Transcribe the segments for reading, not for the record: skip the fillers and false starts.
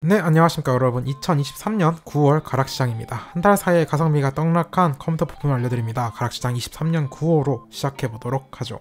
네, 안녕하십니까 여러분. 2023년 9월 가락시장입니다. 한 달 사이에 가성비가 떡락한 컴퓨터 부품을 알려드립니다. 가락시장 23년 9월로 시작해보도록 하죠.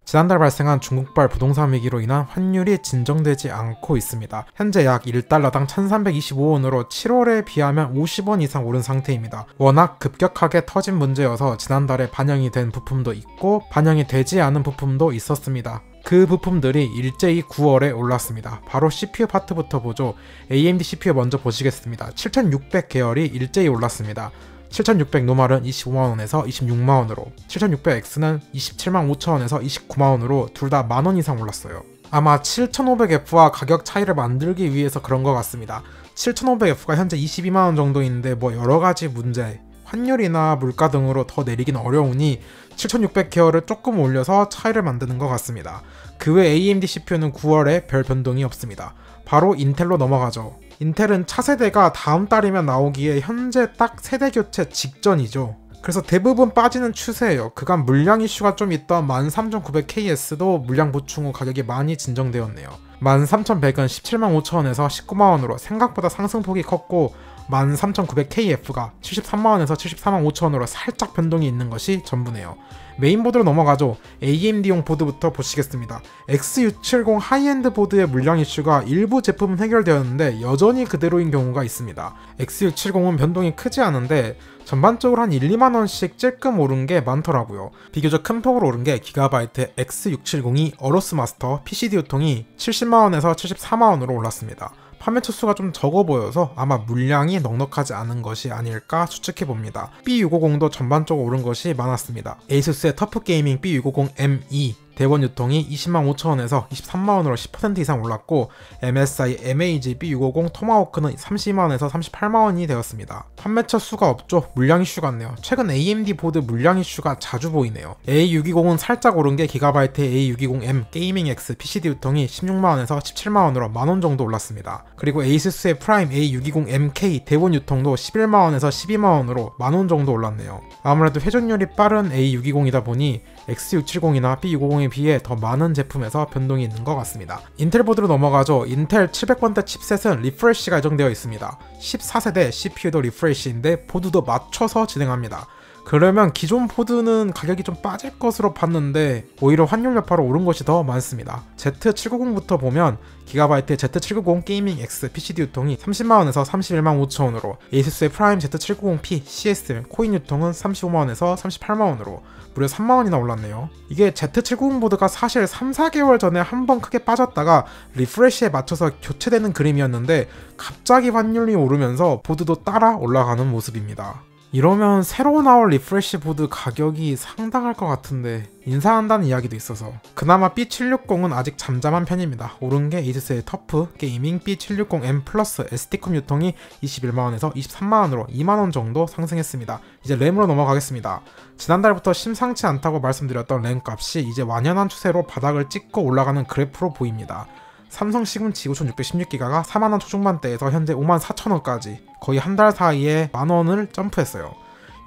지난달 발생한 중국발 부동산 위기로 인한 환율이 진정되지 않고 있습니다. 현재 약 1달러당 1325원으로 7월에 비하면 50원 이상 오른 상태입니다. 워낙 급격하게 터진 문제여서 지난달에 반영이 된 부품도 있고 반영이 되지 않은 부품도 있었습니다. 그 부품들이 일제히 9월에 올랐습니다. 바로 CPU 파트부터 보죠. AMD CPU 먼저 보시겠습니다. 7600 계열이 일제히 올랐습니다. 7600 노멀은 25만원에서 26만원으로, 7600X는 27만 5천원에서 29만원으로 둘 다 만원 이상 올랐어요. 아마 7500F와 가격 차이를 만들기 위해서 그런 것 같습니다. 7500F가 현재 22만원 정도인데 뭐 여러가지 문제, 환율이나 물가 등으로 더 내리긴 어려우니 7600 계열을 조금 올려서 차이를 만드는 것 같습니다. 그 외 AMD CPU는 9월에 별 변동이 없습니다. 바로 인텔로 넘어가죠. 인텔은 차세대가 다음 달이면 나오기에 현재 딱 세대 교체 직전이죠. 그래서 대부분 빠지는 추세예요. 그간 물량 이슈가 좀 있던 13900KS도 물량 보충 후 가격이 많이 진정되었네요. 13100은 17만 5천원에서 19만원으로 생각보다 상승폭이 컸고 13900KF가 73만원에서 74만 5천원으로 살짝 변동이 있는 것이 전부네요. 메인보드로 넘어가죠. AMD용 보드부터 보시겠습니다. X670 하이엔드 보드의 물량 이슈가 일부 제품은 해결되었는데 여전히 그대로인 경우가 있습니다. X670은 변동이 크지 않은데 전반적으로 한 1, 2만원씩 찔끔 오른 게 많더라고요. 비교적 큰 폭으로 오른 게 기가바이트 X670이 어로스 마스터 PCD 유통이 70만원에서 74만원으로 올랐습니다. 판매 초수가 좀 적어 보여서 아마 물량이 넉넉하지 않은 것이 아닐까 추측해봅니다. B650도 전반적으로 오른 것이 많았습니다. 에이수스의 터프게이밍 B650ME 대원 유통이 20만 5천원에서 23만원으로 10% 이상 올랐고 MSI MAG B650 토마호크는 32만원에서 38만원이 되었습니다. 판매처 수가 없죠. 물량 이슈 같네요. 최근 AMD 보드 물량 이슈가 자주 보이네요. A620은 살짝 오른 게 기가바이트 A620M 게이밍 X PCD 유통이 16만원에서 17만원으로 만원 정도 올랐습니다. 그리고 에이수스의 프라임 A620MK 대원 유통도 11만원에서 12만원으로 만원 정도 올랐네요. 아무래도 회전율이 빠른 A620이다 보니 X670이나 B650에 비해 더 많은 제품에서 변동이 있는 것 같습니다. 인텔 보드로 넘어가죠. 인텔 700번대 칩셋은 리프레쉬가 예정되어 있습니다. 14세대 CPU도 리프레쉬인데 보드도 맞춰서 진행합니다. 그러면 기존 보드는 가격이 좀 빠질 것으로 봤는데 오히려 환율 여파로 오른 것이 더 많습니다. Z790부터 보면 기가바이트 Z790 게이밍 X PCD 유통이 30만원에서 31만 5천원으로, 에이수스의 프라임 Z790P CS 코인 유통은 35만원에서 38만원으로 무려 3만원이나 올랐네요. 이게 Z790 보드가 사실 3, 4개월 전에 한번 크게 빠졌다가 리프레쉬에 맞춰서 교체되는 그림이었는데 갑자기 환율이 오르면서 보드도 따라 올라가는 모습입니다. 이러면 새로 나올 리프레쉬 보드 가격이 상당할 것 같은데 인상한다는 이야기도 있어서 그나마 B760은 아직 잠잠한 편입니다. 오른 게 에이수스의 터프 게이밍 B760M 플러스 SD컴 유통이 21만원에서 23만원으로 2만원 정도 상승했습니다. 이제 램으로 넘어가겠습니다. 지난달부터 심상치 않다고 말씀드렸던 램 값이 이제 완연한 추세로 바닥을 찍고 올라가는 그래프로 보입니다. 삼성 시금치 5616기가가 4만원 초중반대에서 현재 54,000원까지 거의 한 달 사이에 만원을 점프했어요.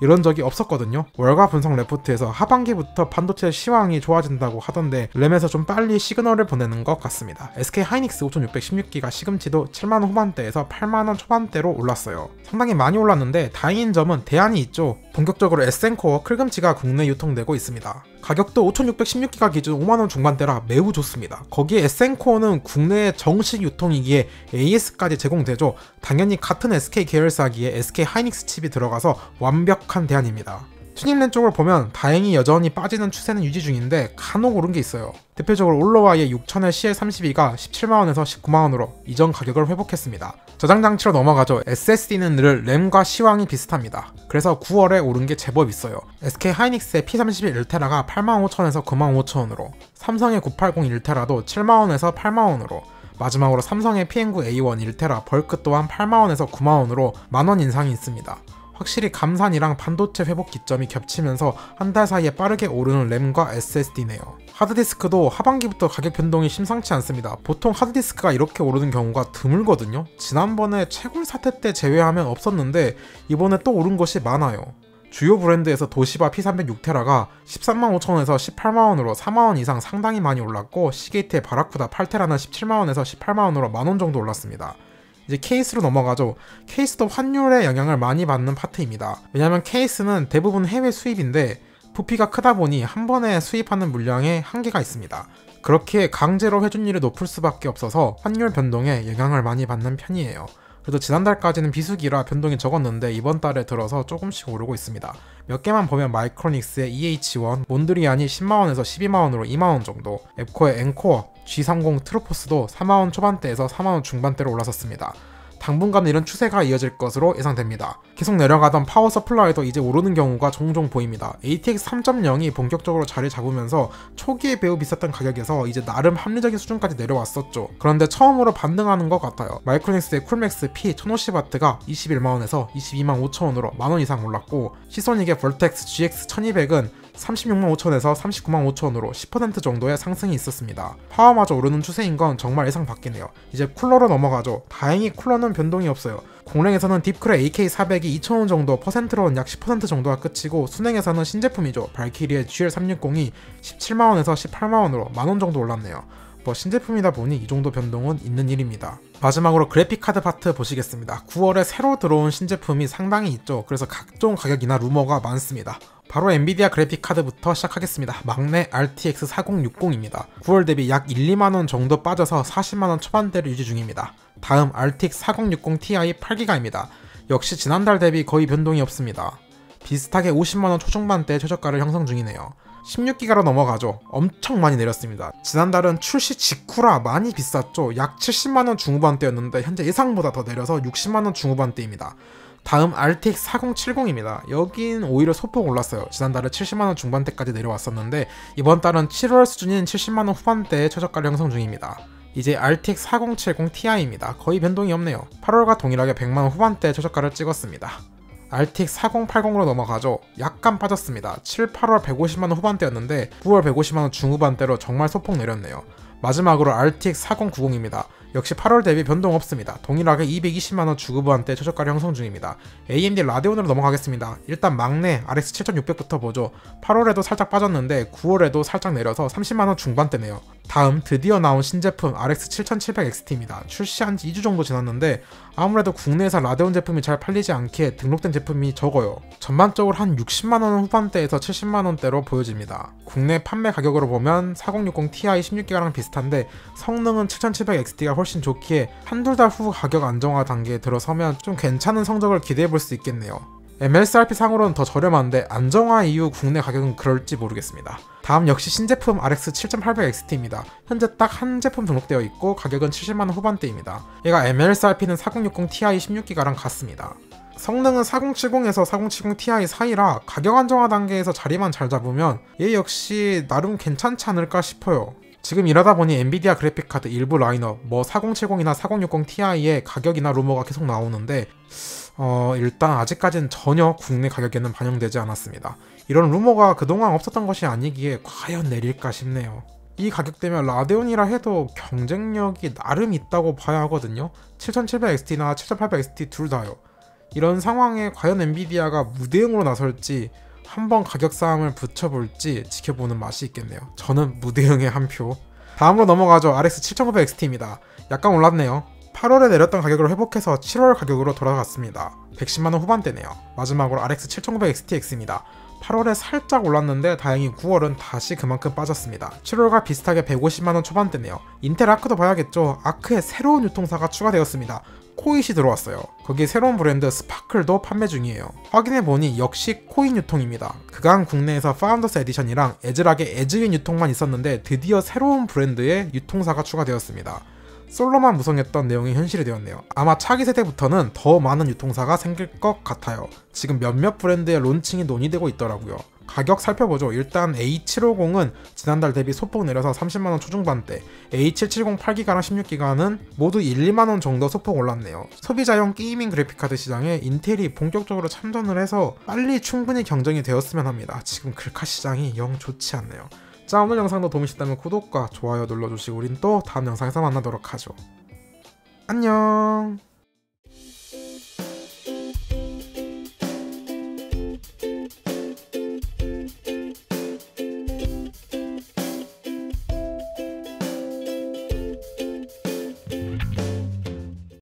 이런 적이 없었거든요. 월가 분석 레포트에서 하반기부터 반도체 시황이 좋아진다고 하던데 램에서 좀 빨리 시그널을 보내는 것 같습니다. SK 하이닉스 5616기가 시금치도 7만원 후반대에서 8만원 초반대로 올랐어요. 상당히 많이 올랐는데 다행인 점은 대안이 있죠. 본격적으로 SN코어 클금치가 국내 유통되고 있습니다. 가격도 5616기가 기준 5만원 중반대라 매우 좋습니다. 거기에 SN코어는 국내에 정식 유통이기에 AS까지 제공되죠. 당연히 같은 SK 계열사기에 SK 하이닉스 칩이 들어가서 완벽한 대안입니다. 튜닝램 쪽을 보면 다행히 여전히 빠지는 추세는 유지 중인데 간혹 오른 게 있어요. 대표적으로 올로와의 6000의 CL32가 17만원에서 19만원으로 이전 가격을 회복했습니다. 저장장치로 넘어가죠. SSD는 늘 램과 시황이 비슷합니다. 그래서 9월에 오른 게 제법 있어요. SK 하이닉스의 P31 1테라가 85,000원에서 95,000원으로, 삼성의 980 1테라도 7만원에서 8만원으로, 마지막으로 삼성의 PM9A1 1테라 벌크 또한 8만원에서 9만원으로 만원 인상이 있습니다. 확실히 감산이랑 반도체 회복 기점이 겹치면서 한 달 사이에 빠르게 오르는 램과 SSD네요. 하드디스크도 하반기부터 가격 변동이 심상치 않습니다. 보통 하드디스크가 이렇게 오르는 경우가 드물거든요. 지난번에 채굴 사태 때 제외하면 없었는데 이번에 또 오른 것이 많아요. 주요 브랜드에서 도시바 P306테라가 13만5천원에서 18만원으로 4만원 이상 상당히 많이 올랐고, 시게이트의 바라쿠다 8테라는 17만원에서 18만원으로 만원 정도 올랐습니다. 이제 케이스로 넘어가죠. 케이스도 환율의 영향을 많이 받는 파트입니다. 왜냐면 케이스는 대부분 해외 수입인데 부피가 크다 보니 한 번에 수입하는 물량에 한계가 있습니다. 그렇게 강제로 회전율이 높을 수밖에 없어서 환율 변동에 영향을 많이 받는 편이에요. 그래도 지난달까지는 비수기라 변동이 적었는데 이번 달에 들어서 조금씩 오르고 있습니다. 몇 개만 보면 마이크로닉스의 EH1, 몬드리안이 10만원에서 12만원으로 2만원 정도, 앱코의 엔코어, G30 트루포스도 4만원 초반대에서 4만원 중반대로 올라섰습니다. 당분간은 이런 추세가 이어질 것으로 예상됩니다. 계속 내려가던 파워 서플라이도 이제 오르는 경우가 종종 보입니다. ATX 3.0이 본격적으로 자리 잡으면서 초기에 매우 비쌌던 가격에서 이제 나름 합리적인 수준까지 내려왔었죠. 그런데 처음으로 반등하는 것 같아요. 마이크로닉스의 쿨맥스 P 1050W가 21만원에서 22만 5천원으로 만원 이상 올랐고, 시소닉의 벌텍스 GX 1200은 36만 5천원에서 39만 5천원으로 10% 정도의 상승이 있었습니다. 파워마저 오르는 추세인 건 정말 예상 밖이네요. 이제 쿨러로 넘어가죠. 다행히 쿨러는 변동이 없어요. 공랭에서는 딥쿨의 AK400이 2,000원 정도, 퍼센트로는 약 10% 정도가 끝이고, 순행에서는 신제품이죠. 발키리의 GL360이 17만원에서 18만원으로 만원 정도 올랐네요. 뭐 신제품이다 보니 이 정도 변동은 있는 일입니다. 마지막으로 그래픽카드 파트 보시겠습니다. 9월에 새로 들어온 신제품이 상당히 있죠. 그래서 각종 가격이나 루머가 많습니다. 바로 엔비디아 그래픽카드부터 시작하겠습니다. 막내 RTX 4060입니다. 9월 대비 약 1-2만원 정도 빠져서 40만원 초반대를 유지 중입니다. 다음 RTX 4060 Ti 8기가입니다. 역시 지난달 대비 거의 변동이 없습니다. 비슷하게 50만원 초중반대 최저가를 형성 중이네요. 16기가로 넘어가죠. 엄청 많이 내렸습니다. 지난달은 출시 직후라 많이 비쌌죠. 약 70만원 중후반대였는데 현재 예상보다 더 내려서 60만원 중후반대입니다. 다음 RTX 4070입니다. 여긴 오히려 소폭 올랐어요. 지난달에 70만원 중반대까지 내려왔었는데 이번 달은 7월 수준인 70만원 후반대의 최저가를 형성 중입니다. 이제 RTX 4070 Ti입니다. 거의 변동이 없네요. 8월과 동일하게 100만원 후반대 최저가를 찍었습니다. RTX 4080으로 넘어가죠. 약간 빠졌습니다. 7, 8월 150만원 후반대였는데 9월 150만원 중후반대로 정말 소폭 내렸네요. 마지막으로 RTX 4090입니다. 역시 8월 대비 변동 없습니다. 동일하게 220만원 중후반대 최저가를 형성 중입니다. AMD 라데온으로 넘어가겠습니다. 일단 막내 RX 7600부터 보죠. 8월에도 살짝 빠졌는데 9월에도 살짝 내려서 30만원 중반대네요. 다음 드디어 나온 신제품 RX 7700XT입니다. 출시한 지 2주 정도 지났는데 아무래도 국내에서 라데온 제품이 잘 팔리지 않기에 등록된 제품이 적어요. 전반적으로 한 60만원 후반대에서 70만원대로 보여집니다. 국내 판매 가격으로 보면 4060 Ti 16기가랑 비슷한데 성능은 7700XT가 훨씬 좋기에 한두 달 후 가격 안정화 단계에 들어서면 좀 괜찮은 성적을 기대해볼 수 있겠네요. MSRP 상으로는 더 저렴한데 안정화 이후 국내 가격은 그럴지 모르겠습니다. 다음 역시 신제품 RX 7800XT입니다. 현재 딱 한 제품 등록되어 있고 가격은 70만원 후반대입니다. 얘가 MSRP는 4060 Ti 16기가랑 같습니다. 성능은 4070에서 4070 Ti 사이라 가격 안정화 단계에서 자리만 잘 잡으면 얘 역시 나름 괜찮지 않을까 싶어요. 지금 일하다 보니 엔비디아 그래픽카드 일부 라인업 4070이나 4060 Ti의 가격이나 루머가 계속 나오는데 일단 아직까지는 전혀 국내 가격에는 반영되지 않았습니다. 이런 루머가 그동안 없었던 것이 아니기에 과연 내릴까 싶네요. 이 가격대면 라데온이라 해도 경쟁력이 나름 있다고 봐야 하거든요. 7700XT나 7800XT 둘 다요. 이런 상황에 과연 엔비디아가 무대응으로 나설지 한번 가격 싸움을 붙여볼지 지켜보는 맛이 있겠네요. 저는 무대응의 한 표. 다음으로 넘어가죠. RX 7900XT입니다. 약간 올랐네요. 8월에 내렸던 가격으로 회복해서 7월 가격으로 돌아갔습니다. 110만원 후반대네요. 마지막으로 RX 7900XTX입니다. 8월에 살짝 올랐는데 다행히 9월은 다시 그만큼 빠졌습니다. 7월과 비슷하게 150만원 초반대네요. 인텔 아크도 봐야겠죠. 아크에 새로운 유통사가 추가되었습니다. 코잇이 들어왔어요. 거기에 새로운 브랜드 스파클도 판매 중이에요. 확인해보니 역시 코잇 유통입니다. 그간 국내에서 파운더스 에디션이랑 에즈락의 에즈윈 유통만 있었는데 드디어 새로운 브랜드의 유통사가 추가되었습니다. 솔로만 무성했던 내용이 현실이 되었네요. 아마 차기 세대부터는 더 많은 유통사가 생길 것 같아요. 지금 몇몇 브랜드의 론칭이 논의되고 있더라고요. 가격 살펴보죠. 일단 A750은 지난달 대비 소폭 내려서 30만원 초중반대, A770 8기가랑 16기가는 모두 1-2만원 정도 소폭 올랐네요. 소비자용 게이밍 그래픽카드 시장에 인텔이 본격적으로 참전을 해서 빨리 충분히 경쟁이 되었으면 합니다. 지금 글카 시장이 영 좋지 않네요. 자, 오늘 영상도 도움이 되셨다면 구독과 좋아요 눌러주시고 우린 또 다음 영상에서 만나도록 하죠. 안녕.